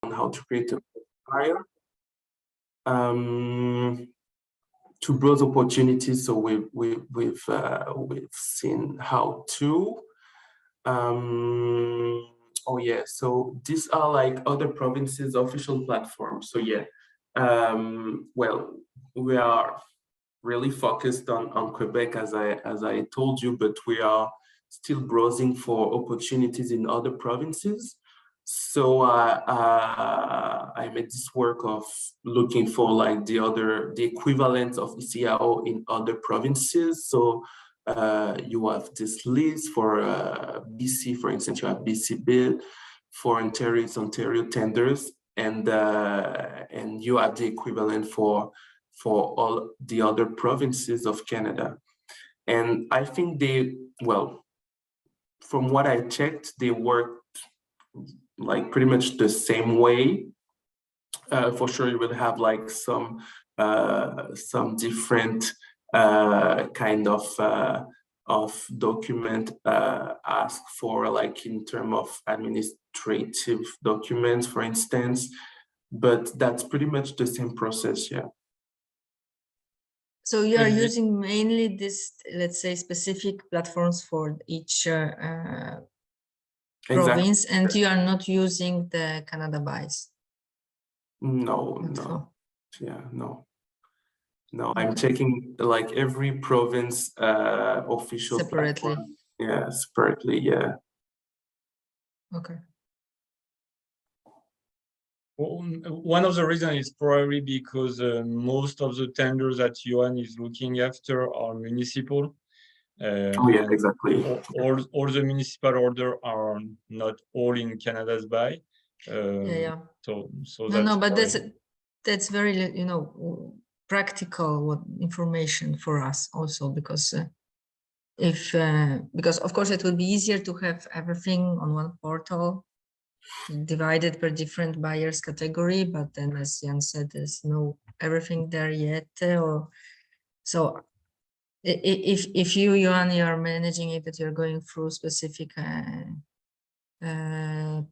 how to create a profile, to browse opportunities. So we've seen how to. Oh yeah, so these are like other provinces' official platforms. So yeah, well, we are really focused on Quebec, as I told you, but we are still browsing for opportunities in other provinces. So I made this work of looking for like the equivalent of ECIO in other provinces. So you have this list for BC, for instance, you have BC bid. For Ontario, it's Ontario tenders, and you have the equivalent for all the other provinces of Canada. And I think well, from what I checked, they work like pretty much the same way. For sure, you will have like some different kind of document asked for, like in terms of administrative documents, for instance. But that's pretty much the same process, yeah. So you are using mainly this, let's say, specific platforms for each province, and you are not using the Canada Buys? No. Yeah, no. I'm checking like every province official separately. platform. Yeah, separately, yeah. Okay. Well, one of the reasons is probably because most of the tenders that Johan is looking after are municipal. Oh yeah, exactly. All the municipal order are not all in Canada's buy. Yeah. So no, but that's very, practical information for us also, because because of course it would be easier to have everything on one portal divided per different buyers category, but then, as Jan said, there's no everything there yet. So if you, Johan, you are managing it, that you're going through specific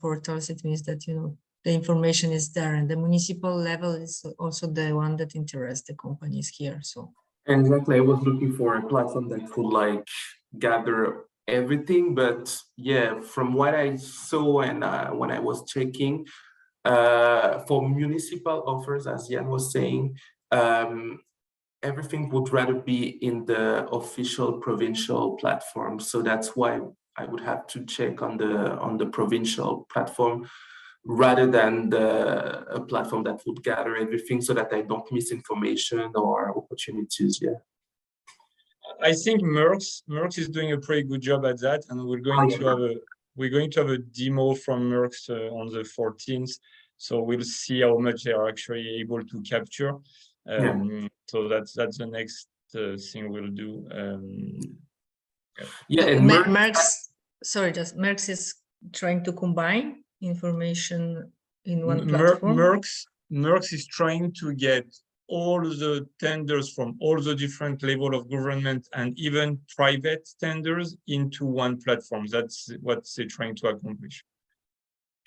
portals, it means that the information is there, and the municipal level is also the one that interests the companies here. So exactly, I was looking for a platform that could like gather everything, but yeah, from what I saw and when I was checking, for municipal offers, as Jan was saying, everything would rather be in the official provincial platform. So that's why I would have to check on the provincial platform rather than a platform that would gather everything, so that I don't miss information or opportunities. Yeah. I think Merckx is doing a pretty good job at that, and we're going to have a demo from Merckx on the 14th. So we'll see how much they are actually able to capture. So that's the next thing we'll do. Yeah, and Merckx is trying to combine information in one platform. Merckx is trying to get all the tenders from all the different level of government and even private tenders into one platform. That's what they're trying to accomplish.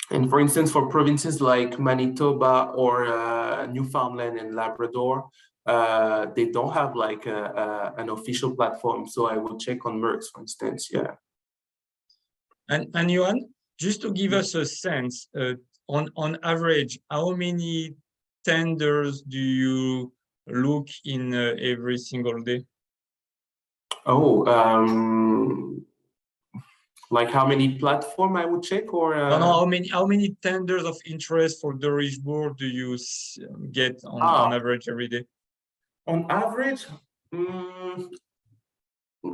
And for instance, for provinces like Manitoba or Newfoundland and Labrador, they don't have like an official platform. So I will check on Merckx, for instance. Yeah. And Johan, just to give us a sense, on average, how many tenders do you look in every single day? Oh, like how many platform I would check, or no, how many tenders of interest for the Richebourg do you get on average every day? On average,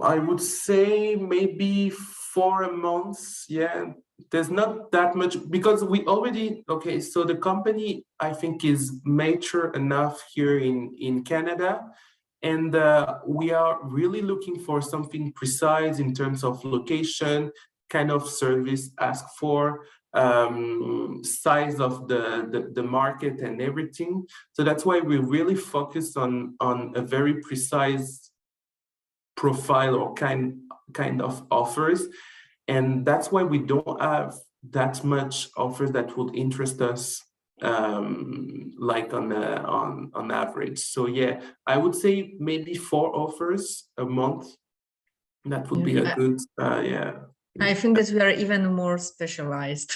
I would say maybe 4 months. Yeah, there's not that much, because we already, okay, so the company I think is mature enough here in Canada, and we are really looking for something precise in terms of location, kind of service asked for, size of the market and everything. So that's why we really focus on a very precise profile or kind of offers. And that's why we don't have that much offers that would interest us like on average. So yeah, I would say maybe 4 offers a month. That would be a good, yeah. I think that we are even more specialized.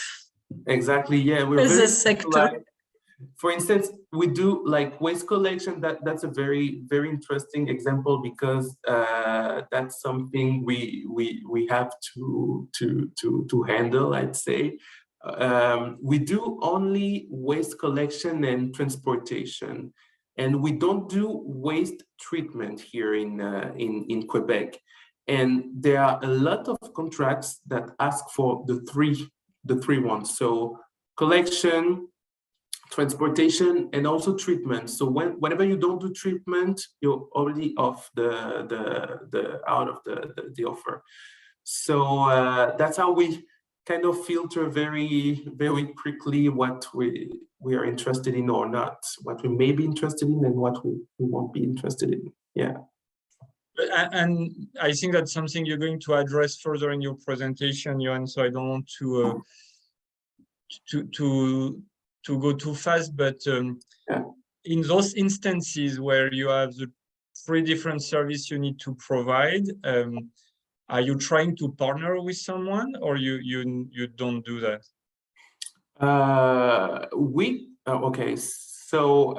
Exactly, yeah, we're As very a sector. specialized. For instance, we do like waste collection. That's a very interesting example because that's something we have to handle, I'd say. We do only waste collection and transportation, and we don't do waste treatment here in Quebec. And there are a lot of contracts that ask for the three ones. So collection, transportation, and also treatment. So whenever you don't do treatment, you're already off the out of the offer. So that's how we kind of filter very quickly what we are interested in or not, what we may be interested in and what we won't be interested in. Yeah. And I think that's something you're going to address further in your presentation, Johan. So I don't want to go too fast, but Yeah. in those instances where you have the 3 different services you need to provide, are you trying to partner with someone, or you don't do that? Okay, so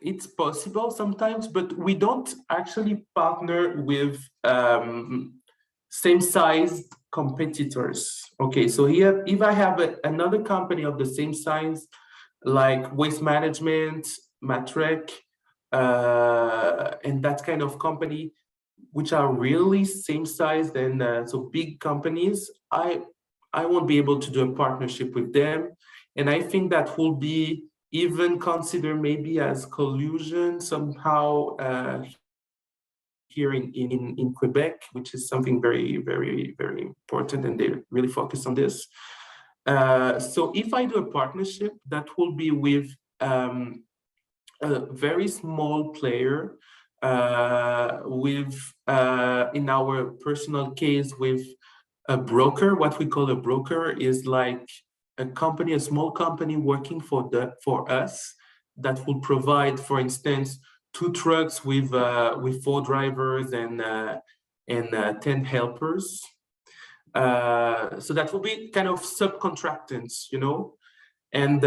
it's possible sometimes, but we don't actually partner with same-sized competitors. Okay, so here, if I have another company of the same size, like Waste Management, Matrec, and that kind of company, which are really same size and so big companies, I won't be able to do a partnership with them. And I think that will be even considered maybe as collusion somehow here in Quebec, which is something very important, and they really focus on this. So if I do a partnership, that will be with a very small player, with in our personal case with a broker. What we call a broker is like a company, a small company working for us, that will provide, for instance, 2 trucks with 4 drivers and 10 helpers. So that will be kind of subcontractants, you know, and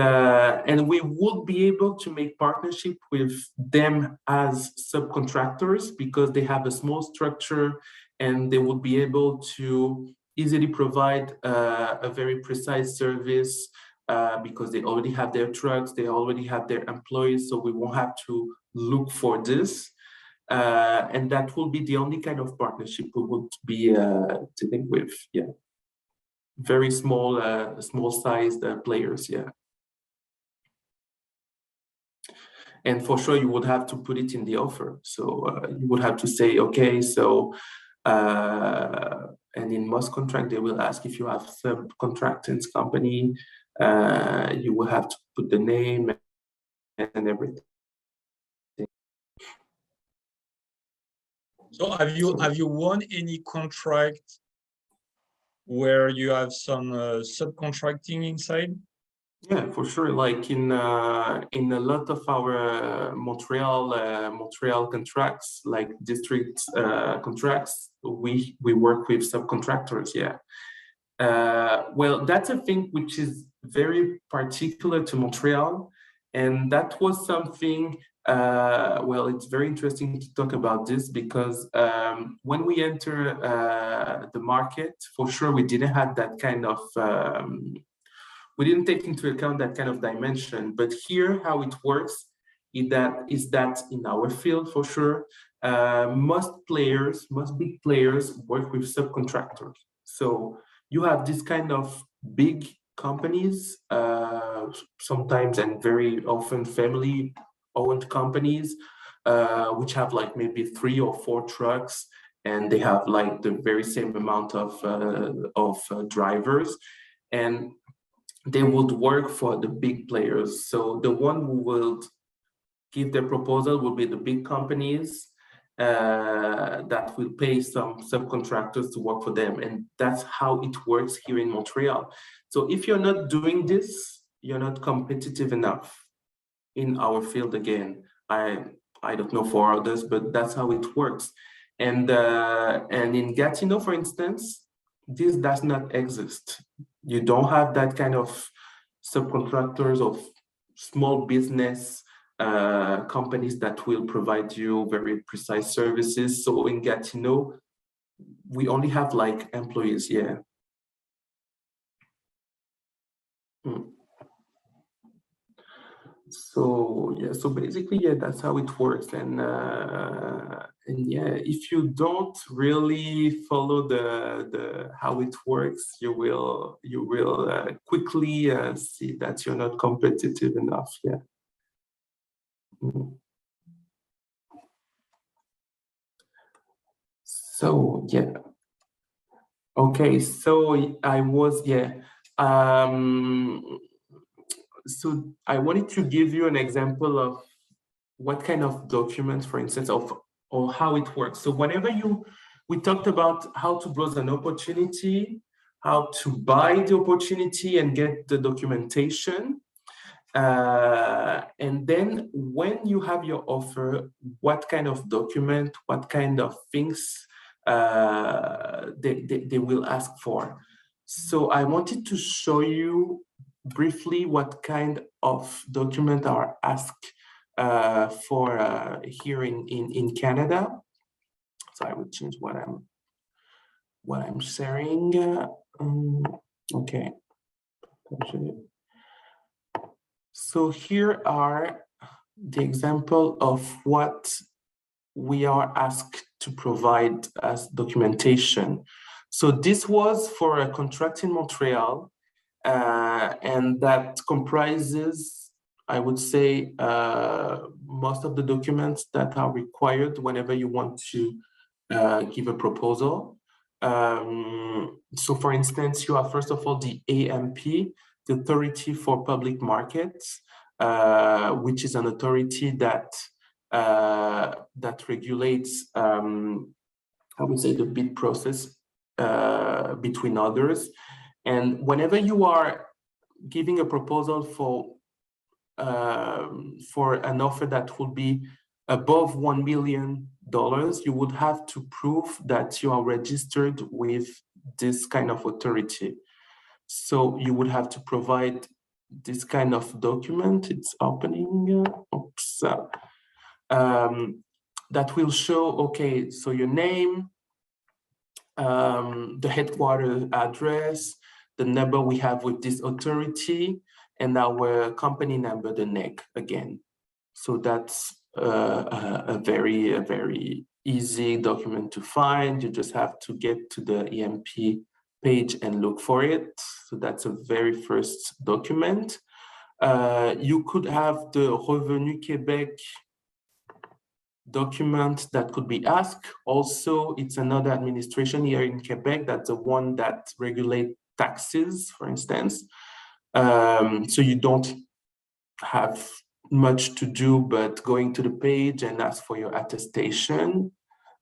we would be able to make partnership with them as subcontractors because they have a small structure and they would be able to easily provide a very precise service because they already have their trucks, they already have their employees, so we won't have to look for this. And that will be the only kind of partnership we would be dealing with. Yeah, very small, small-sized players. Yeah, and for sure you would have to put it in the offer. So you would have to say, okay, so and in most contract they will ask if you have subcontractants company. You will have to put the name and everything. So have you won any contract where you have some subcontracting inside? Yeah, for sure. Like in a lot of our Montreal contracts, like district contracts, we work with subcontractors. Yeah. Well, that's a thing which is very particular to Montreal, and that was something. Well, it's very interesting to talk about this because when we enter the market, for sure we didn't have that kind of. We didn't take into account that kind of dimension, but here how it works is that in our field, for sure, most big players work with subcontractors. So you have this kind of big companies, sometimes and very often family-owned companies, which have like maybe 3 or 4 trucks, and they have like the very same amount of drivers, and they would work for the big players. So the one who will give their proposal will be the big companies that will pay some subcontractors to work for them. And that's how it works here in Montreal. So if you're not doing this, you're not competitive enough in our field again. I don't know for others, but that's how it works. And in Gatineau, for instance, this does not exist. You don't have that kind of subcontractors of small business companies that will provide you very precise services. So in Gatineau, we only have like employees, yeah. So yeah, so basically, yeah, that's how it works. And yeah, if you don't really follow the how it works, you will quickly see that you're not competitive enough. Yeah. So yeah. Okay, so I was, yeah. So I wanted to give you an example of what kind of documents, for instance, or how it works. So whenever we talked about how to browse an opportunity, how to buy the opportunity and get the documentation. And then when you have your offer, what kind of document, what kind of things they will ask for. So I wanted to show you briefly what kind of document are asked for here in Canada. So I will change what I'm sharing. Okay. So here are the example of what we are asked to provide as documentation. So this was for a contract in Montreal, and that comprises, I would say, most of the documents that are required whenever you want to give a proposal. So for instance, you have first of all the AMP, the Authority for Public Markets, which is an authority that regulates, I would say, the bid process between others. And whenever you are giving a proposal for an offer that will be above $1 million, you would have to prove that you are registered with this kind of authority. So you would have to provide this kind of document. It's opening. Oops. That will show, okay, so your name, the headquarters address, the number we have with this authority, and our company number, the NEC again. So that's a very easy document to find. You just have to get to the EMP page and look for it. So that's a very first document. You could have the Revenu Québec document that could be asked. Also, it's another administration here in Quebec that's the one that regulates taxes, for instance. So you don't have much to do but going to the page and ask for your attestation.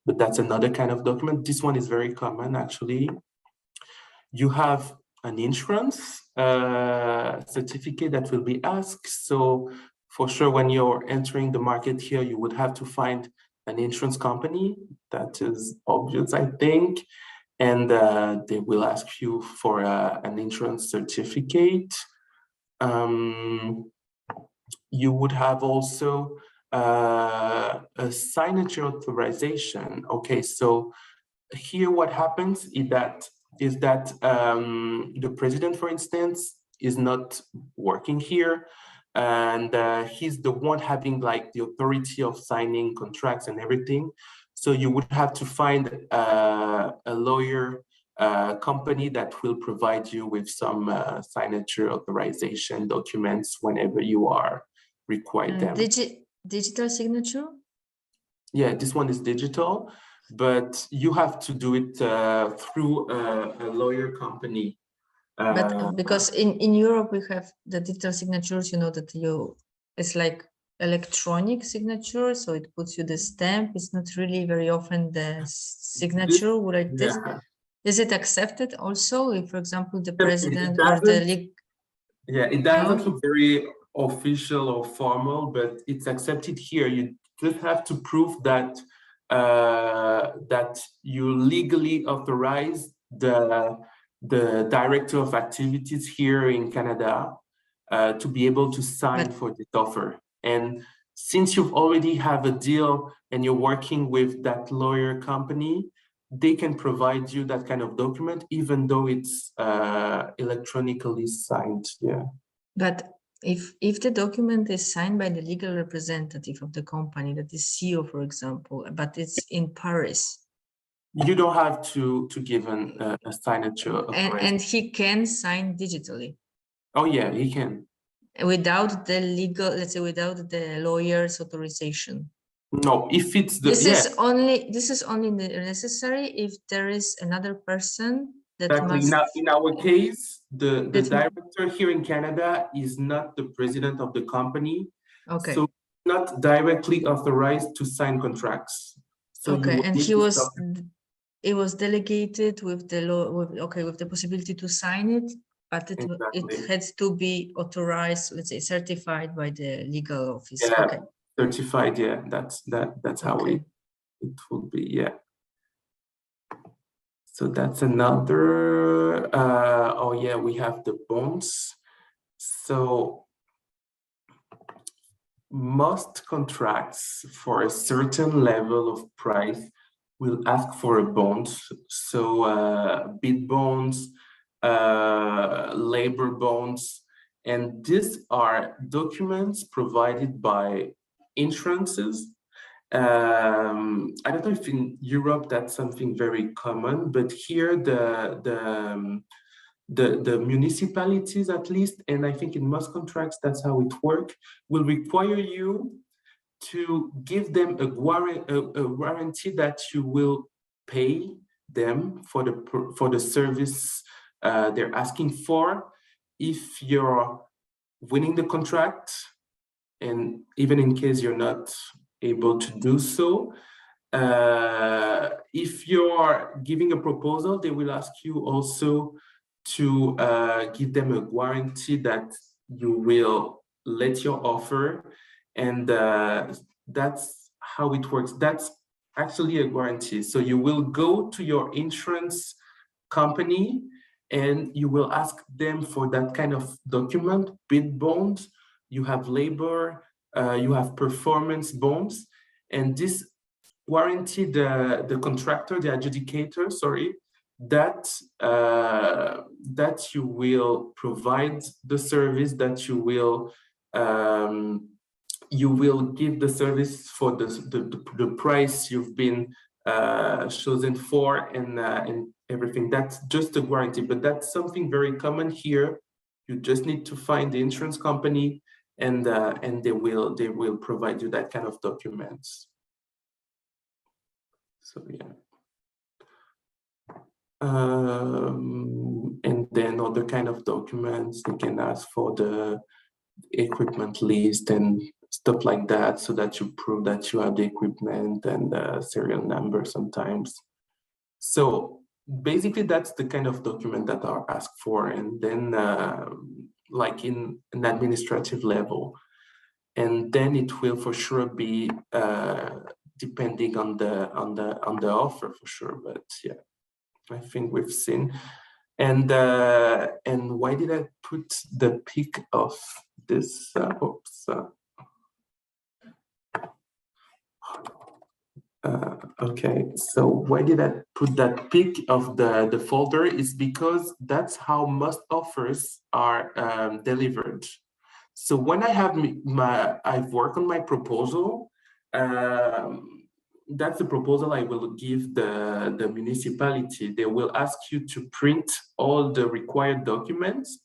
But that's another kind of document. This one is very common, actually. You have an insurance certificate that will be asked. So for sure, when you're entering the market here, you would have to find an insurance company. That is obvious, I think. And they will ask you for an insurance certificate. You would have also a signature authorization. Okay, so here what happens is that the president, for instance, is not working here, and he's the one having like the authority of signing contracts and everything. So you would have to find a lawyer company that will provide you with some signature authorization documents whenever you are required them. Digital signature? Yeah, this one is digital, but you have to do it through a lawyer company. But because in Europe we have the digital signatures, you know, that it's like electronic signature, so it puts you the stamp. It's not really very often the signature like this. Is it accepted also if, for example, the president or the league? Yeah, it doesn't look very official or formal, but it's accepted here. You just have to prove that that you legally authorize the director of activities here in Canada to be able to sign for this offer. And since you've already have a deal and you're working with that lawyer company, they can provide you that kind of document, even though it's electronically signed. Yeah. But if the document is signed by the legal representative of the company, that is CEO, for example, but it's in Paris, you don't have to give a signature. And he can sign digitally. Oh yeah, he can. Without the legal, let's say, without the lawyer's authorization. No, if it's the this is only necessary if there is another person that exactly. must. In our case, the director here in Canada is not the president of the company. Okay. So not directly authorized to sign contracts. So okay, and it was delegated with the law, with the possibility to sign it, but it has to be authorized, let's say, certified by the legal office. Yeah, okay. Certified. Yeah, that's how it would be. Yeah. So that's another. Oh yeah, we have the bonds. So most contracts for a certain level of price will ask for a bond. So bid bonds, labor bonds, and these are documents provided by insurances. I don't know if in Europe that's something very common, but here the municipalities, at least, and I think in most contracts that's how it works, will require you to give them a warranty that you will pay them for the service they're asking for if you're winning the contract, and even in case you're not able to do so. If you're giving a proposal, they will ask you also to give them a warranty that you will let your offer, and that's how it works. That's actually a guarantee. So you will go to your insurance company and you will ask them for that kind of document, bid bonds, you have labor, you have performance bonds, and this warranty the contractor, the adjudicator, sorry, that that you will provide the service, that you will give the service for the price you've been chosen for, and everything. That's just a warranty, but that's something very common here. You just need to find the insurance company, and they will provide you that kind of documents. So yeah. And then other kind of documents, they can ask for the equipment list and stuff like that, so that you prove that you have the equipment and the serial number sometimes. So basically that's the kind of document that are asked for. And then like in an administrative level, and then it will for sure be depending on the offer, for sure. But yeah, I think we've seen. And why did I put the pic of this? Oops. Okay, so why did I put that pic of the folder? Is because that's how most offers are delivered. So when I have I've worked on my proposal, that's the proposal I will give the municipality. They will ask you to print all the required documents,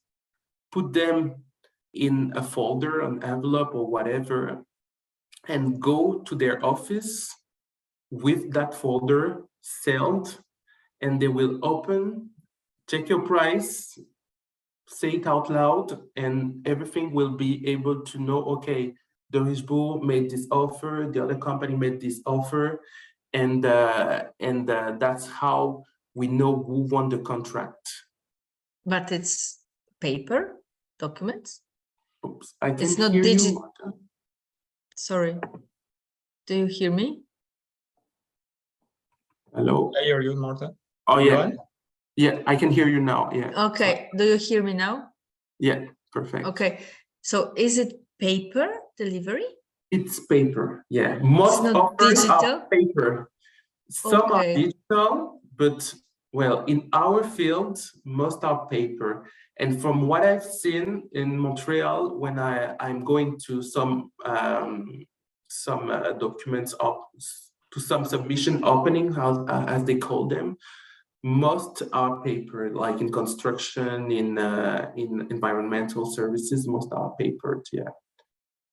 put them in a folder, an envelope or whatever, and go to their office with that folder sealed, and they will open, check your price, say it out loud, and everything will be able to know, okay, Dorisbo made this offer, the other company made this offer, and that's how we know who won the contract. But it's paper? documents? Oops, I It's can not hear you. digit. Marta. Sorry. Do you hear me? Hello. I hear you, Marta. Oh Go yeah, on. yeah. I can hear you now. Yeah. Okay. Do you hear me now? Yeah. Perfect. Okay. So is it paper delivery? It's paper. Yeah. It's Most not offers are digital? paper. Some are Okay. digital, but well, in our field, most are paper. And from what I've seen in Montreal, when I'm going to some documents up to some submission opening, as they call them, most are paper. Like in construction, in environmental services, most are papered. Yeah.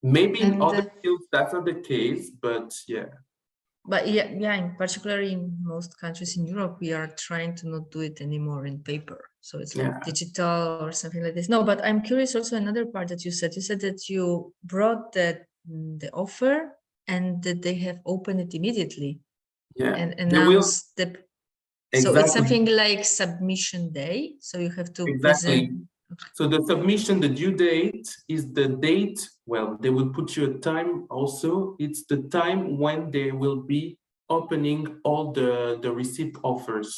Maybe in And other fields that's not the case, but yeah. but yeah, in particular in most countries in Europe, we are trying to not do it anymore in paper. So it's like Yeah. digital or something like this. No, but I'm curious also another part that you said. You said that you brought the offer and that they have opened it immediately Yeah. and They will. announced the. So it's Exactly. something like submission day. So you have to Exactly. present. So the submission, the due date is the date. Well, they will put you a time also. It's the time when they will be opening all the receipt offers.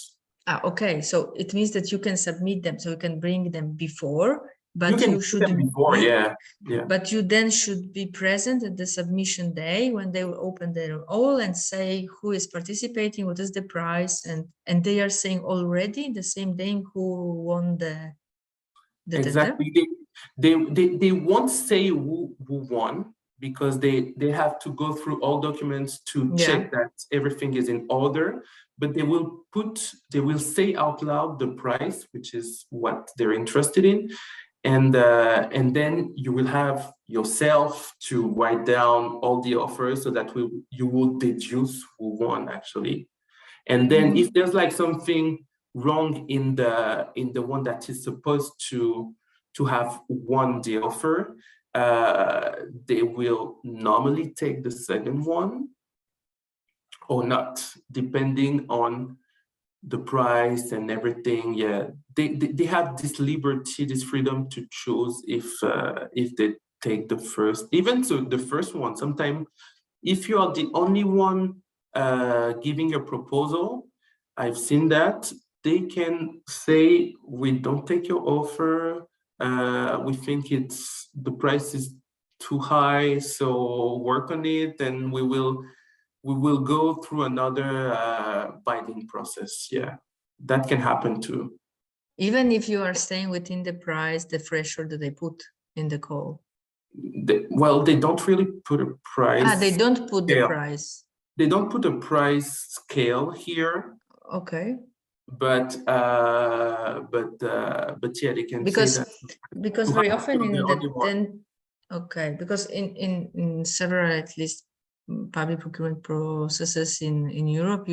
Ah, okay. So it means that you can submit them. So you can bring them before, but You can you do should them before, be, yeah. Yeah. but you then should be present at the submission day when they will open their all and say who is participating, what is the price, and they are saying already the same day who won the tender. Exactly. They won't say who won because they have to go through all documents to check that everything is in order. But they will say out loud the price, which is what they're interested in. And then you will have yourself to write down all the offers so that you will deduce who won actually. And then if there's like something wrong in the one that is supposed to have won the offer, they will normally take the second one or not, depending on the price and everything. Yeah, they have this liberty, this freedom to choose if they take the first, even so the first one. Sometimes if you are the only one giving a proposal, I've seen that they can say, we don't take your offer. We think the price is too high, so work on it, and we will go through another bidding process. Yeah, that can happen too. Even if you are staying within the price, the threshold that they put in the call. They don't really put a price. They don't put the price. They don't put a price scale here. Okay. But yeah, they can say that. Because very often in because in several, at least, public procurement processes in Europe,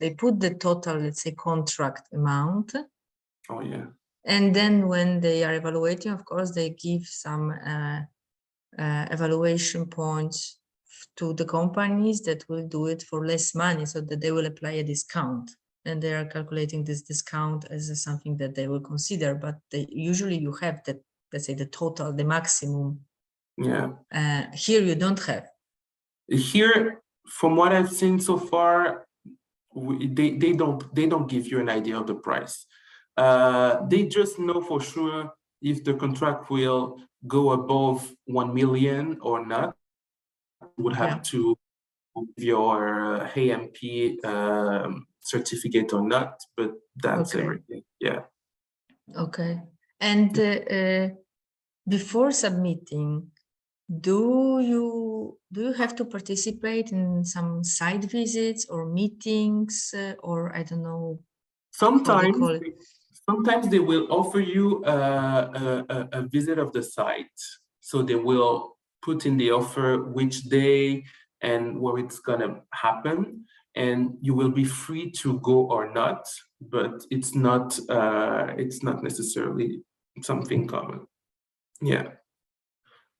they put the total, let's say, contract amount. Oh yeah. And then when they are evaluating, of course, they give some evaluation points to the companies that will do it for less money, so that they will apply a discount. And they are calculating this discount as something that they will consider, but usually you have that, let's say, the total, the maximum. Yeah. Here you don't have. Here, from what I've seen so far, they don't give you an idea of the price. They just know for sure if the contract will go above 1 million or not. You would have to give your AMP certificate or not, but that's everything. Yeah. Okay. And before submitting, do you have to participate in some site visits or meetings, or I don't know? Sometimes they will offer you a visit of the site. So they will put in the offer which day and where it's gonna happen, and you will be free to go or not, but it's not necessarily something common. Yeah.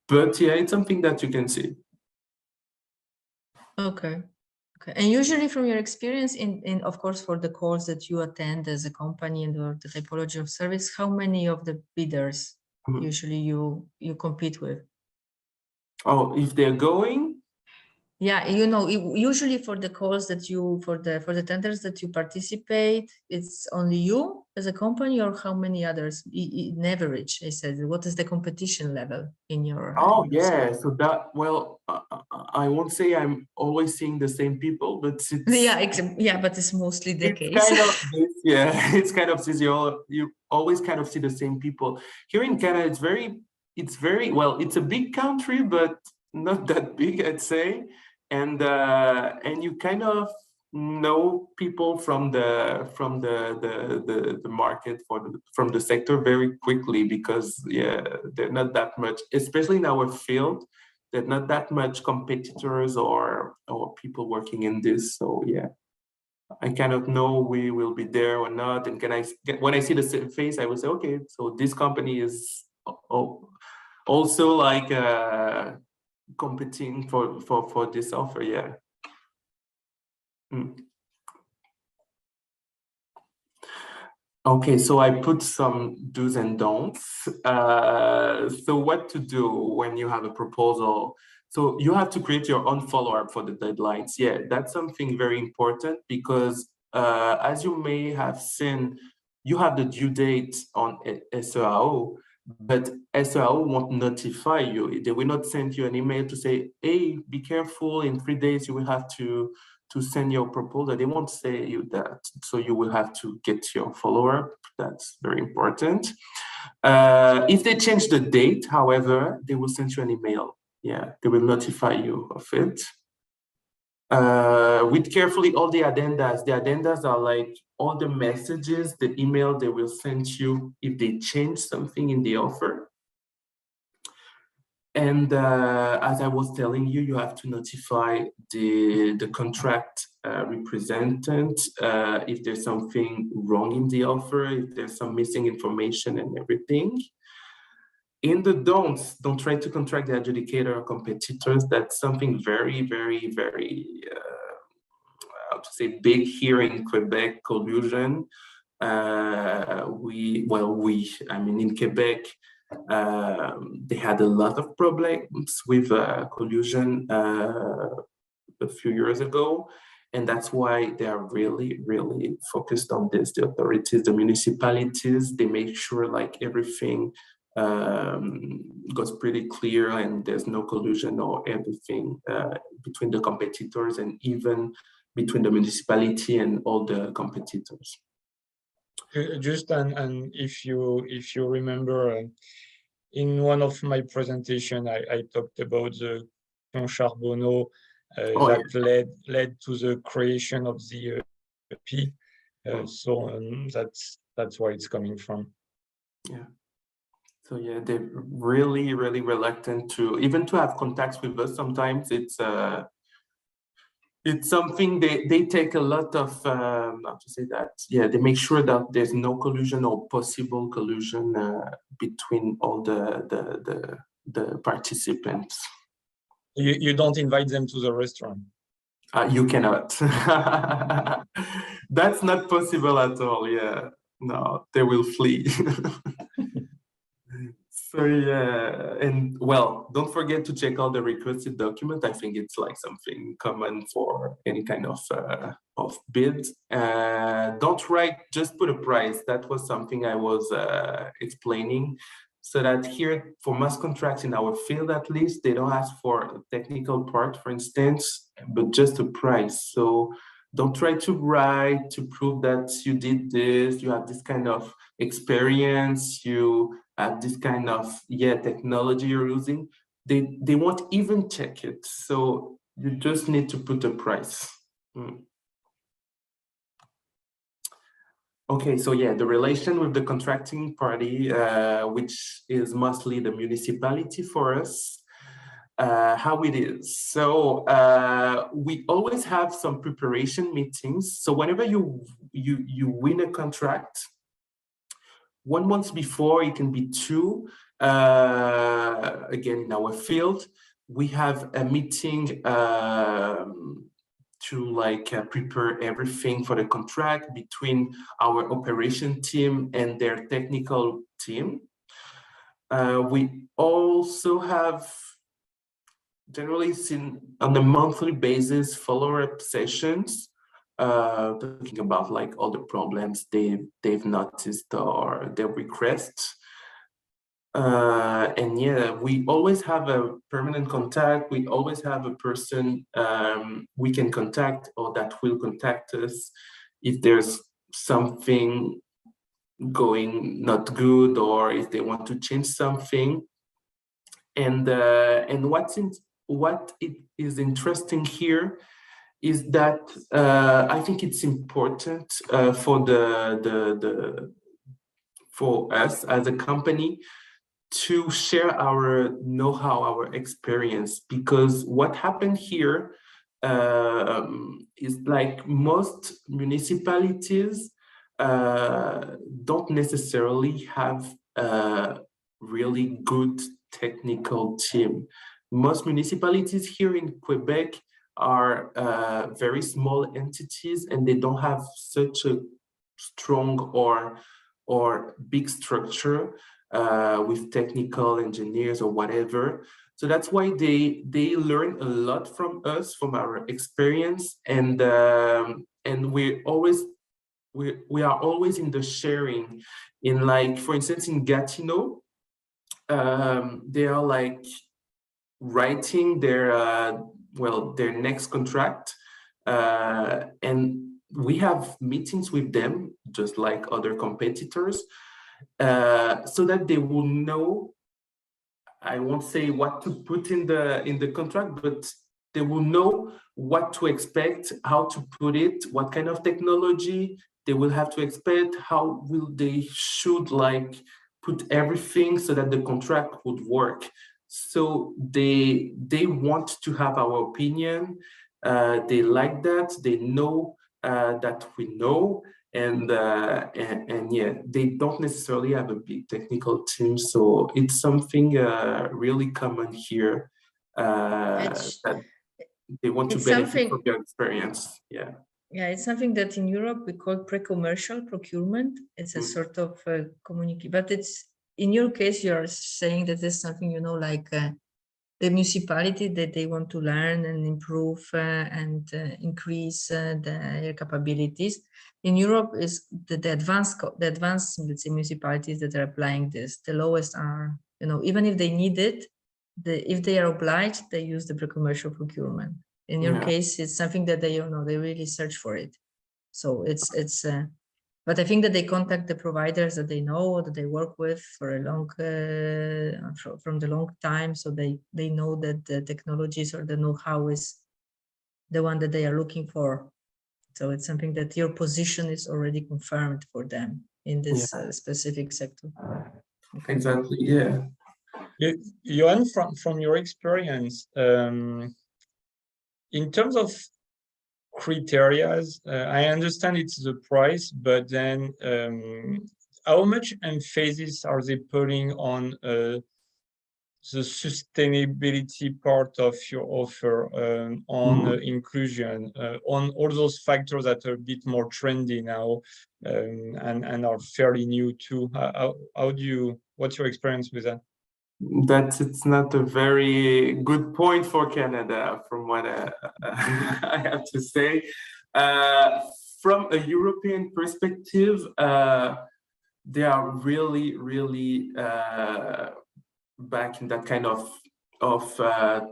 But yeah, it's something that you can see. Okay. Okay. And usually from your experience in of course, for the calls that you attend as a company and or the typology of service, how many of the bidders usually you compete with? Oh, if they're going? Yeah, you know, usually for the calls that you for the tenders that you participate, it's only you as a company, or how many others in average? I said, what is the competition level in your? Oh in your yeah, so that, well, I won't say I'm always seeing the same people, but it's yeah, but it's mostly the it's case. kind of this, yeah, it's kind of this, you always kind of see the same people. Here in Canada, it's very well, it's a big country, but not that big, I'd say. And you kind of know people from the market from the sector very quickly, because yeah, they're not that much, especially in our field, there's not that much competitors or people working in this. So yeah, I kind of know we will be there or not. And when I see the face, I will say, okay, so this company is also like competing for this offer. Yeah. Mm. Okay, so I put some do's and don'ts. So what to do when you have a proposal? So you have to create your own follow-up for the deadlines. Yeah, that's something very important, because as you may have seen, you have the due date on SOAO, but SOAO won't notify you. They will not send you an email to say, hey, be careful, in 3 days you will have to send your proposal. They won't say you that. So you will have to get your follow-up. That's very important. If they change the date, however, they will send you an email. Yeah, they will notify you of it. Read carefully all the addendas. The addendas are like all the messages, the email they will send you if they change something in the offer. And as I was telling you, you have to notify the contract representative if there's something wrong in the offer, if there's some missing information and everything. In the don't try to contract the adjudicator or competitors. That's something very, very, very, how to say, big here in Quebec, collusion. I mean, in Quebec, they had a lot of problems with collusion a few years ago, and that's why they are really, really focused on this. The authorities, the municipalities, they make sure like everything goes pretty clear and there's no collusion or everything between the competitors, and even between the municipality and all the competitors. Just and if you remember, in one of my presentation, I talked about the Charbonneau that led to the creation of the P. So that's where it's coming from. Yeah. So yeah, they're really, really reluctant to even to have contacts with us. Sometimes it's something they take a lot of how to say that, yeah, they make sure that there's no collusion or possible collusion between all the participants. You don't invite them to the restaurant. You cannot. That's not possible at all. Yeah, no, they will flee. So yeah, and well, don't forget to check out the requested document. I think it's like something common for any kind of bid. Don't write, just put a price. That was something I was explaining. So that here, for mass contracts in our field at least, they don't ask for a technical part, for instance, but just a price. So don't try to write to prove that you did this, you have this kind of experience, you have this kind of technology you're using. They won't even check it. So you just need to put a price. Okay, so yeah, the relation with the contracting party, which is mostly the municipality for us, how it is. So we always have some preparation meetings. So whenever you win a contract, 1 month before, it can be 2. Again, in our field, we have a meeting to prepare everything for the contract between our operation team and their technical team. We also have generally seen on a monthly basis follow-up sessions, talking about like all the problems they've noticed or their requests. And yeah, we always have a permanent contact. We always have a person we can contact or that will contact us if there's something going not good or if they want to change something. And what it is interesting here is that I think it's important for us as a company to share our know-how, our experience, because what happened here is like most municipalities don't necessarily have a really good technical team. Most municipalities here in Quebec are very small entities, and they don't have such a strong or big structure with technical engineers or whatever. So that's why they learn a lot from us, from our experience, and we are always in the sharing. In like, for instance, in Gatineau, they are like writing their their next contract, and we have meetings with them just like other competitors, so that they will know, I won't say what to put in the contract, but they will know what to expect, how to put it, what kind of technology they will have to expect, how will they should like put everything so that the contract would work. So they want to have our opinion. They like that. They know that we know, and yeah, they don't necessarily have a big technical team, so it's something really common here, It's that they want to it's benefit from something. their experience. Yeah. Yeah, it's something that in Europe we call pre-commercial procurement. It's a sort of communicate, but it's in your case you're saying that there's something, you know, like the municipality that they want to learn and improve and increase their capabilities. In Europe is the advanced, let's say, municipalities that are applying this. The lowest are, you know, even if they need it, if they are obliged, they use the pre-commercial procurement. In your case, it's something that they, you know, they really search for it. So but I think that they contact the providers that they know, that they work with for a long, from the long time. So they know that the technologies or the know-how is the one that they are looking for. So it's something that your position is already confirmed for them in this specific sector. Okay. Exactly. Yeah. Johan, from your experience, in terms of criterias, I understand it's the price, but then how much emphasis are they putting on the sustainability part of your offer, on inclusion, on all those factors that are a bit more trendy now, and are fairly new too? What's your experience with that? That it's not a very good point for Canada, from what I have to say. From a European perspective, they are really, really back in that kind of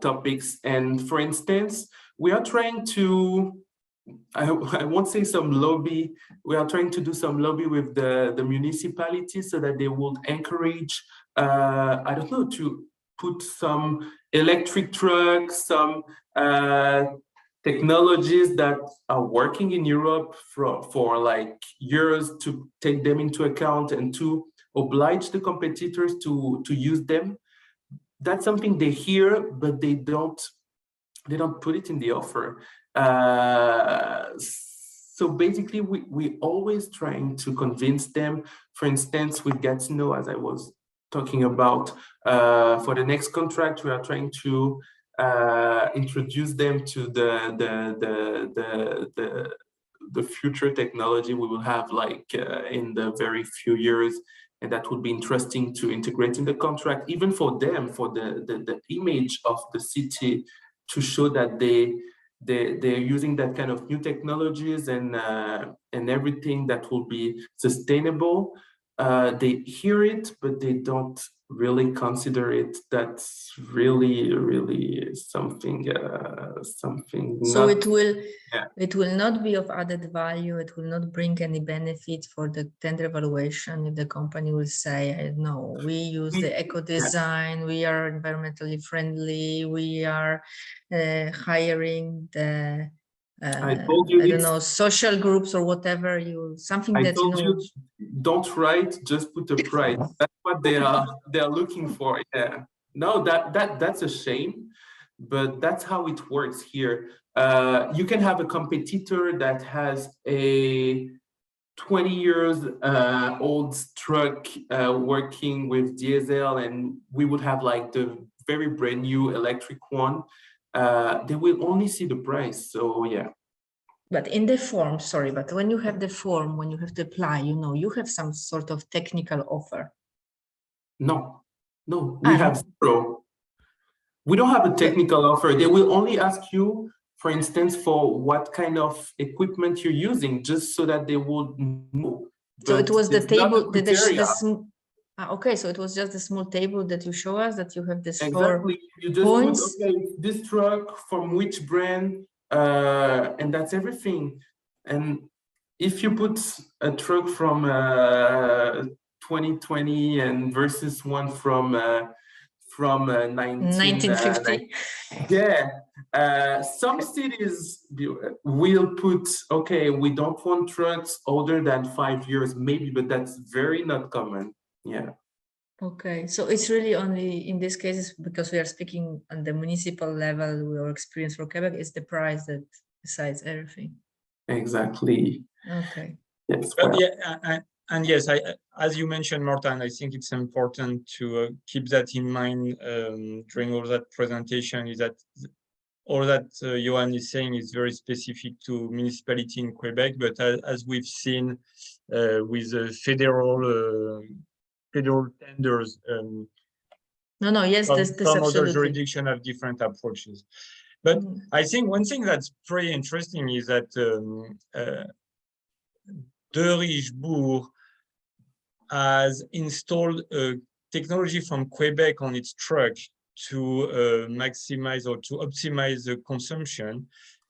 topics. And for instance, we are trying to, I won't say some lobby, we are trying to do some lobby with the municipality so that they would encourage, I don't know, to put some electric trucks, some technologies that are working in Europe for like years, to take them into account and to oblige the competitors to use them. That's something they hear, but they don't put it in the offer. So basically, we always trying to convince them. For instance, with Gatineau, as I was talking about, for the next contract, we are trying to introduce them to the future technology we will have, like in the very few years and that would be interesting to integrate in the contract, even for them, for the image of the city, to show that they're using that kind of new technologies and everything that will be sustainable. They hear it, but they don't really consider it. That's really something So not, it will not be of added value. It will not bring any benefit for the tender evaluation if the company will say, no, we use the eco design, we are environmentally friendly, we are hiring the I told you I don't know, social groups or whatever, something I that told you, don't write, just put a price. That's what they are looking for. Yeah. No, that's a shame, but that's how it works here. You can have a competitor that has a 20 years old truck working with diesel, and we would have like the very brand new electric one. They will only see the price. So yeah. But in the form, sorry, but when you have the form, when you have to apply, you have some sort of technical offer. No, we have zero. We don't have a technical offer. They will only ask you, for instance, for what kind of equipment you're using, just so that they would know. So it was the table, okay, so it was just a small table that you show us, that you have this exactly. You just points. put, okay, this truck from which brand, and that's everything. And if you put a truck from 2020 and versus one from 1950. Some cities will put, okay, we don't want trucks older than 5 years, maybe, but that's very not common. Yeah. Okay, so it's really only in these cases, because we are speaking on the municipal level, our experience for Quebec is the price that decides everything. Exactly. Okay. Yes. Well. And yes, as you mentioned, Martin, I think it's important to keep that in mind during all that presentation, is that all that Johan is saying is very specific to municipality in Quebec, but as we've seen with federal tenders, Yes, some other jurisdictions have different approaches. But I think one thing that's pretty interesting is that De Richebourg has installed a technology from Quebec on its truck to maximize or to optimize the consumption.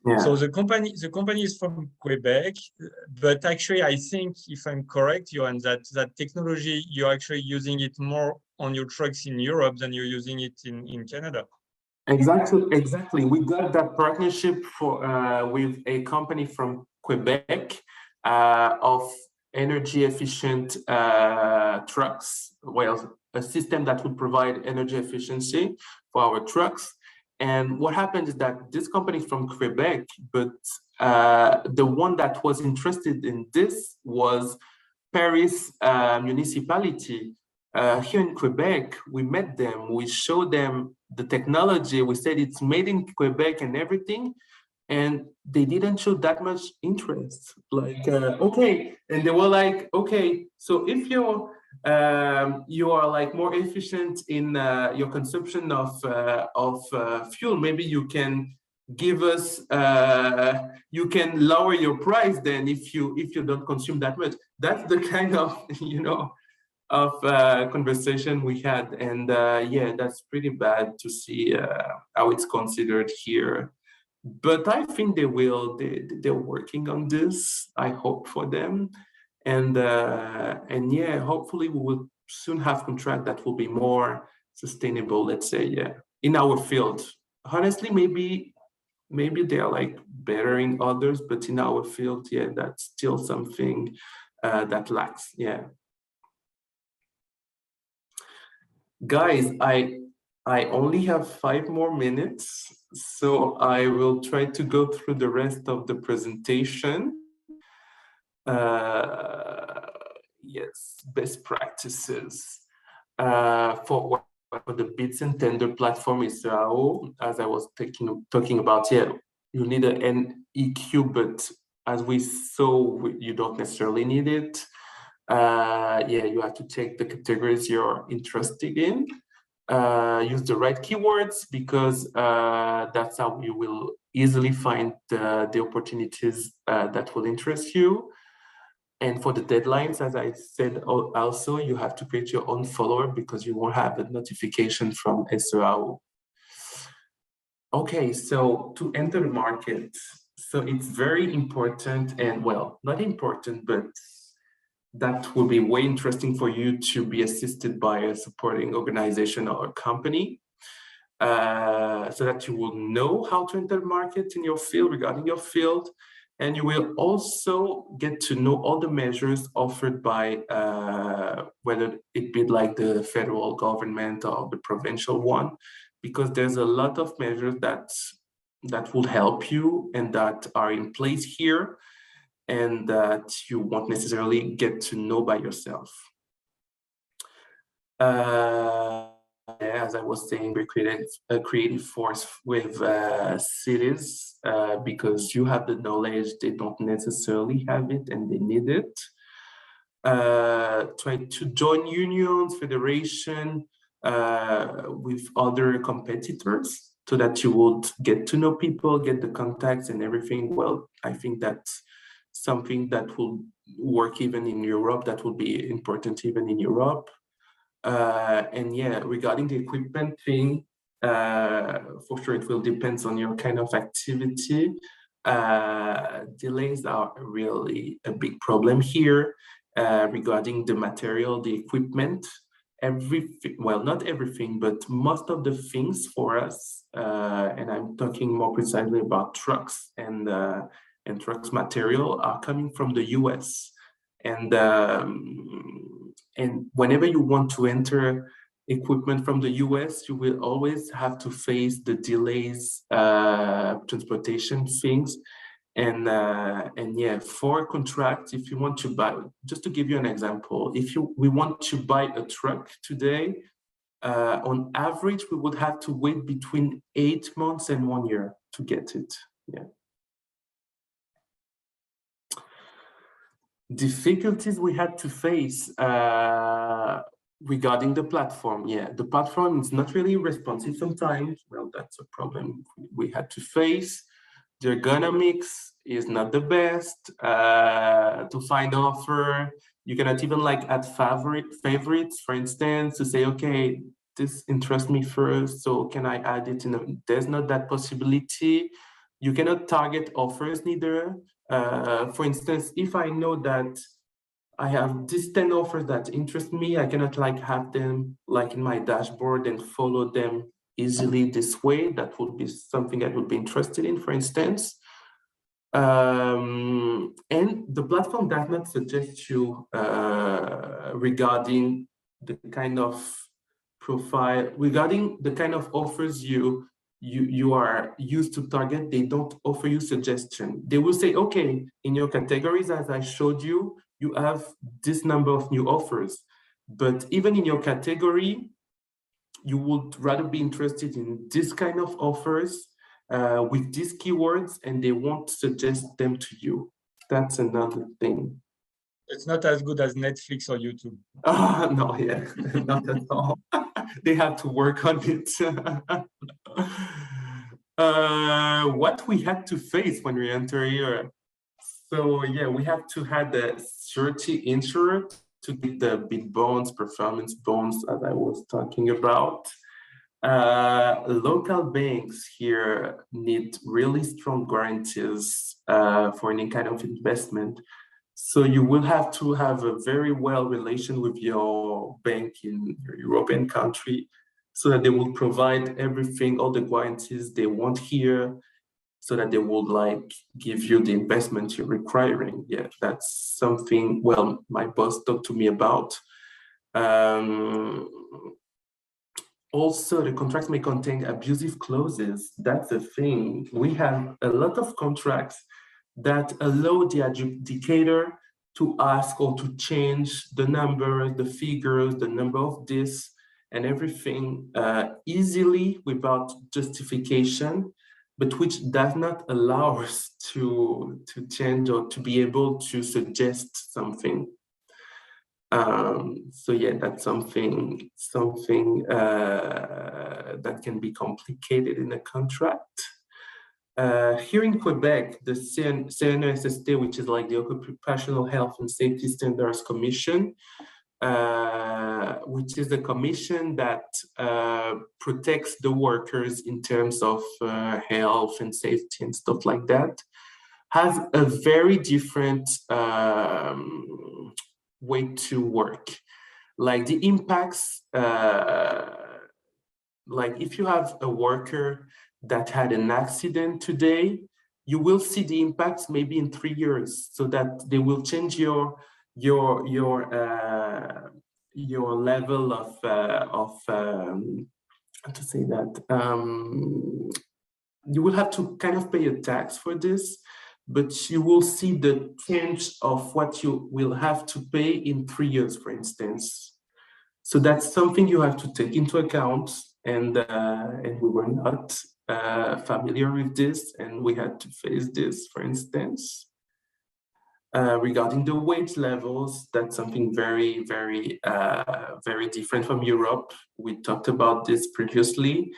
Yeah. So the company is from Quebec, but actually I think, if I'm correct, Johan, that technology, you're actually using it more on your trucks in Europe than you're using it in Canada. Exactly. We got that partnership with a company from Quebec of energy efficient trucks. Well, a system that would provide energy efficiency for our trucks. And what happened is that this company is from Quebec, but the one that was interested in this was Paris municipality. Here in Quebec, we met them, we showed them the technology, we said it's made in Quebec and everything, and they didn't show that much interest. Like, okay, and they were like, okay, so if you are like more efficient in your consumption of fuel, maybe you can give us, you can lower your price then if you don't consume that much. That's the kind of, of conversation we had. And yeah, that's pretty bad to see how it's considered here. But I think they're working on this. I hope for them. And yeah, hopefully we will soon have contract that will be more sustainable, let's say, yeah, in our field. Honestly, maybe they are like better in others, but in our field, yeah, that's still something that lacks, yeah. Guys, I only have 5 more minutes, so I will try to go through the rest of the presentation. Yes, best practices for the bids and tender platform is RAO, as I was talking about. Yeah, you need an NEQ, but as we saw, you don't necessarily need it. Yeah, you have to check the categories you're interested in. Use the right keywords, because that's how you will easily find the opportunities that will interest you. And for the deadlines, as I said, also, you have to create your own follower, because you won't have a notification from SEO. Okay, so to enter the market, so it's very important, and well, not important, but that will be way interesting for you to be assisted by a supporting organization or a company, so that you will know how to enter the market in your field, regarding your field. And you will also get to know all the measures offered by, whether it be like the federal government or the provincial one, because there's a lot of measures that will help you and that are in place here, and that you won't necessarily get to know by yourself. As I was saying, we created a creative force with cities, because you have the knowledge, they don't necessarily have it, and they need it. Try to join unions, federation, with other competitors, so that you would get to know people, get the contacts and everything. Well, I think that's something that will work even in Europe, that will be important even in Europe. And yeah, regarding the equipment thing, for sure it will depend on your kind of activity. Delays are really a big problem here, regarding the material, the equipment, everything, well, not everything, but most of the things for us, and I'm talking more precisely about trucks and trucks material, are coming from the US. And whenever you want to enter equipment from the US, you will always have to face the delays, transportation things. And yeah, for contracts, if you want to buy, just to give you an example, if we want to buy a truck today, on average, we would have to wait between 8 months and 1 year to get it. Yeah. Difficulties we had to face regarding the platform. Yeah, the platform is not really responsive sometimes. Well, that's a problem we had to face. The ergonomics is not the best. To find offer, you cannot even like add favorites, for instance, to say, okay, this interests me first, so can I add it in? There's not that possibility. You cannot target offers neither. For instance, if I know that I have these 10 offers that interest me, I cannot like have them like in my dashboard and follow them easily this way. That would be something I would be interested in, for instance. And the platform does not suggest you regarding the kind of profile, regarding the kind of offers you are used to target. They don't offer you suggestion. They will say, okay, in your categories, as I showed you, you have this number of new offers. But even in your category, you would rather be interested in this kind of offers with these keywords, and they won't suggest them to you. That's another thing. It's not as good as Netflix or YouTube. No, yeah, not at all. They have to work on it. What we had to face when we enter here. So yeah, we have to have the surety insurer to get the big bonds, performance bonds, as I was talking about. Local banks here need really strong guarantees for any kind of investment. So you will have to have a very well relation with your bank in your European country, so that they will provide everything, all the guarantees they want here, so that they will like give you the investment you're requiring. Yeah, that's something, well, my boss talked to me about. Also, the contracts may contain abusive clauses. That's the thing. We have a lot of contracts that allow the adjudicator to ask or to change the numbers, the figures, the number of this and everything easily without justification, but which does not allow us to change or to be able to suggest something. So yeah, that's something that can be complicated in a contract. Here in Quebec, the CNESST, which is like the Occupational Health and Safety Standards Commission, which is a commission that protects the workers in terms of health and safety and stuff like that, has a very different way to work. Like the impacts, like if you have a worker that had an accident today, you will see the impacts maybe in 3 years, so that they will change your level of how to say that, you will have to kind of pay a tax for this, but you will see the change of what you will have to pay in 3 years, for instance. So that's something you have to take into account, and we were not familiar with this, and we had to face this, for instance. Regarding the wage levels, that's something very, very, very different from Europe. We talked about this previously,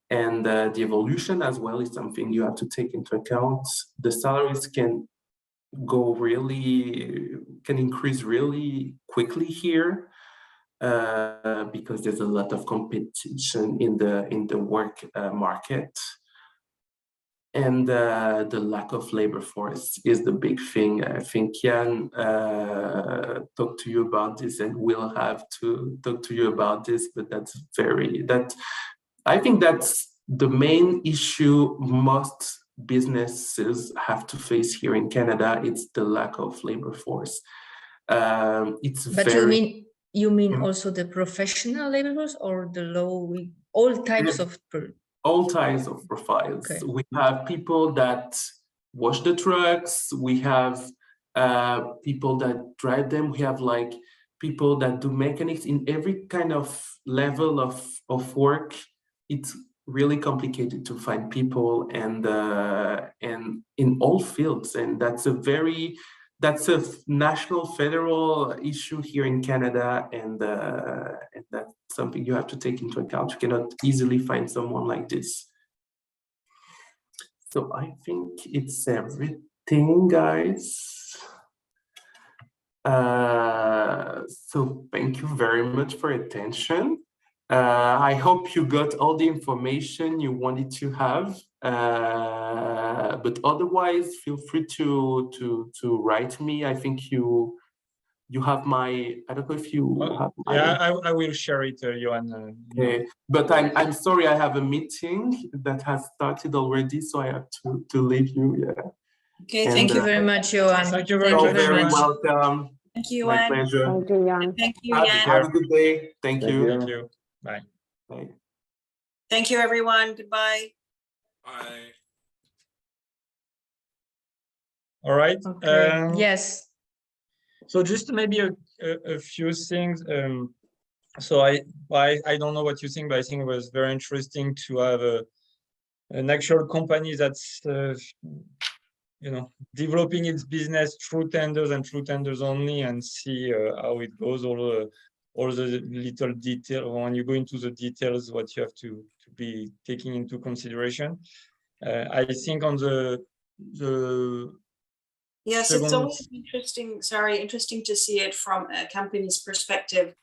and the evolution as well is something you have to take into account. The salaries can increase really quickly here, because there's a lot of competition in the work market, and the lack of labor force is the big thing. I think Jan talked to you about this, and we'll have to talk to you about this. But I think that's the main issue most businesses have to face here in Canada. It's the lack of labor force. It's But very. you mean also the professional laborers or the low, all types of all types of profiles. Okay. We have people that wash the trucks. We have people that drive them. We have like people that do mechanics in every kind of level of work. It's really complicated to find people, and in all fields, and that's a national federal issue here in Canada, and that's something you have to take into account. You cannot easily find someone like this. So I think it's everything, guys. So thank you very much for your attention. I hope you got all the information you wanted to have. But otherwise, feel free to write me. I think you have my. I don't know if you have my. Yeah, I will share it, Johan. Okay, but I'm sorry, I have a meeting that has started already, so I have to leave you. Yeah. Okay, thank you very much, Johan. Thank you very much. Very welcome. Thank you, My Jan. pleasure. Thank you, Jan. Thank you, Have Jan. a good day. Thank you. Thank you. Bye. Bye. Thank you, everyone. Goodbye. Bye. All right. Okay. Yes. So just maybe a few things. So I don't know what you think, but I think it was very interesting to have an actual company that's developing its business through tenders and through tenders only, and see how it goes. All the little detail, when you go into the details, what you have to be taking into consideration. I think on the Yes, it's always interesting. Interesting to see it from a company's perspective,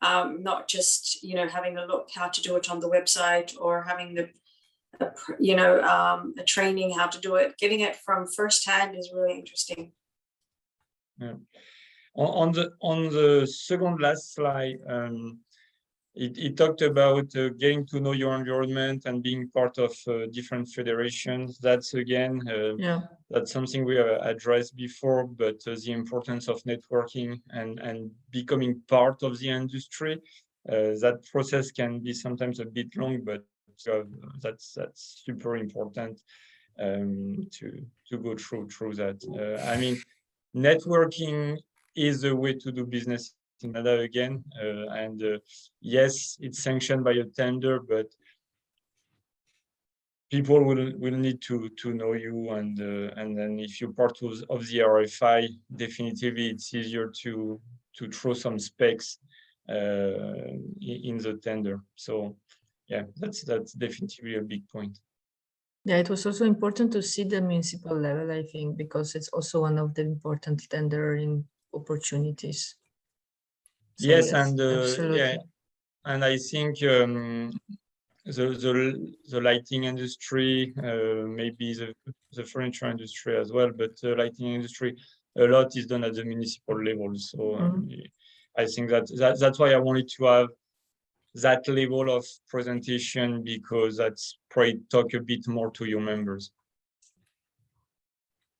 not just having a look how to do it on the website, or having a training how to do it. Getting it from firsthand is really interesting. Yeah. On the second last slide, it talked about getting to know your environment and being part of different federations. That's again, that's something we have addressed before, but the importance of networking and becoming part of the industry. That process can be sometimes a bit long, but that's super important to go through that. I mean, networking is a way to do business in Canada again, and yes, it's sanctioned by a tender, but people will need to know you, and then if you're part of the RFI, definitively it's easier to to throw some specs in the tender. So yeah, that's definitely a big point. Yeah, it was also important to see the municipal level, I think, because it's also one of the important tendering opportunities. So Yes, and absolutely. yeah, and I think the lighting industry, maybe the furniture industry as well, but the lighting industry, a lot is done at the municipal level. So I think that's why I wanted to have that level of presentation, because that's probably talk a bit more to your members.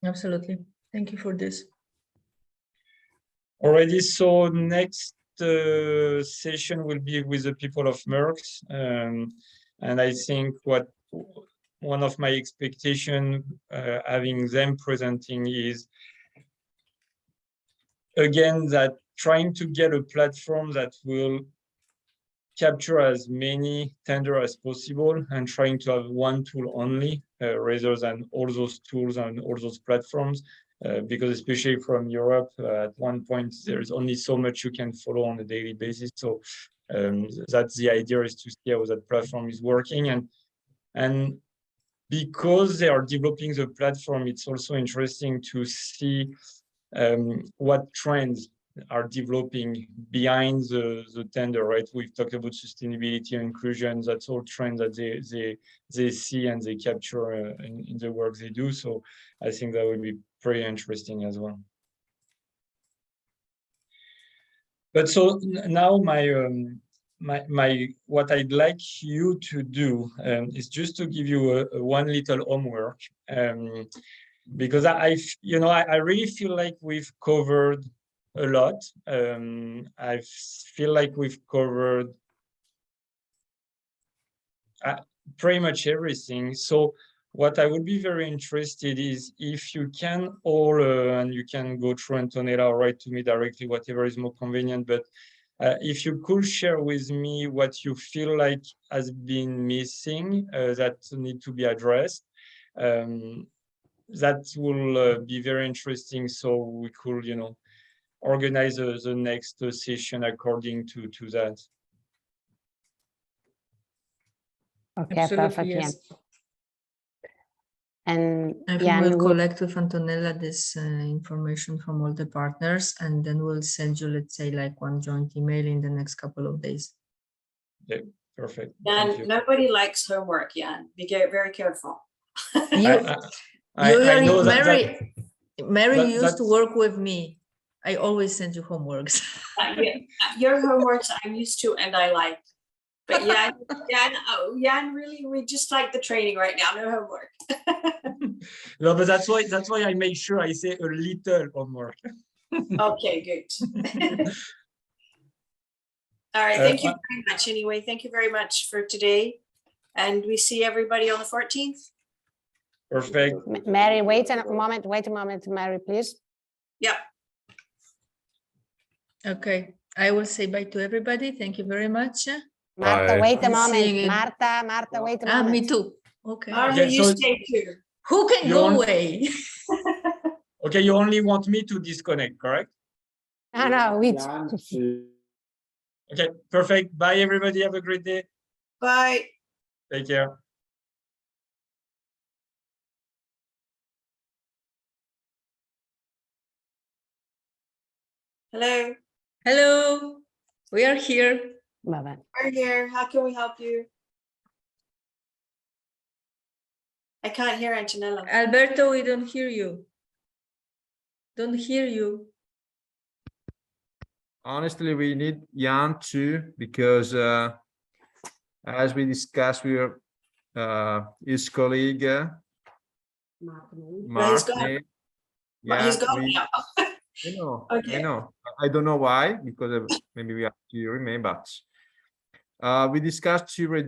Absolutely. Thank you for this. Already, so next session will be with the people of Merckx, and I think one of my expectation having them presenting is again that trying to get a platform that will capture as many tender as possible and trying to have one tool only rather than all those tools and all those platforms. Because especially from Europe, at one point, there is only so much you can follow on a daily basis. So that's the idea, is to see how that platform is working. And because they are developing the platform, it's also interesting to see what trends are developing behind the tender, right? We've talked about sustainability and inclusion. That's all trends that they see and they capture in the work they do. So I think that would be pretty interesting as well. But so now my what I'd like you to do is just to give you one little homework, because I really feel like we've covered a lot. I feel like we've covered pretty much everything. So what I would be very interested is if you can all, and you can go through Antonella or write to me directly, whatever is more convenient, but if you could share with me what you feel like has been missing that need to be addressed, that will be very interesting. So we could, organize the next session according to that. Okay, Absolutely, perfect. yes. Yeah. And I think we'll collect with Antonella this information from all the partners, and then we'll send you, let's say, like one joint email in the next couple of days. Yeah, perfect. And nobody likes homework, Jan. Be very careful. I know Mary used to work with me. I always send you homeworks. Your homeworks I'm used to and I like. But Jan, really, we just like the training right now. No homework. No, but that's why I make sure I say a little homework. Okay, good. All right, thank you very much. Anyway, thank you very much for today, and we see everybody on the 14th. Perfect. Mary, wait a moment, Mary, please. Yep. Okay, I will say bye to everybody. Thank you very much. Marta, Bye. wait a moment. Marta, wait a moment. Me too. Okay. Marta, you stay too. Who can go away? Okay, you only want me to disconnect, correct? No, wait. Okay, perfect. Bye, everybody. Have a great day. Bye. Take care. Hello. Hello. We are here. Bye-bye. We're here. How can we help you? I can't hear Antonella. Alberto, we don't hear you. Don't hear you. Honestly, we need Jan too, because as we discussed with his colleague Mark, He's gone now. I know, Okay. I know. I don't know why, because maybe we have to remain, but we discussed to reduce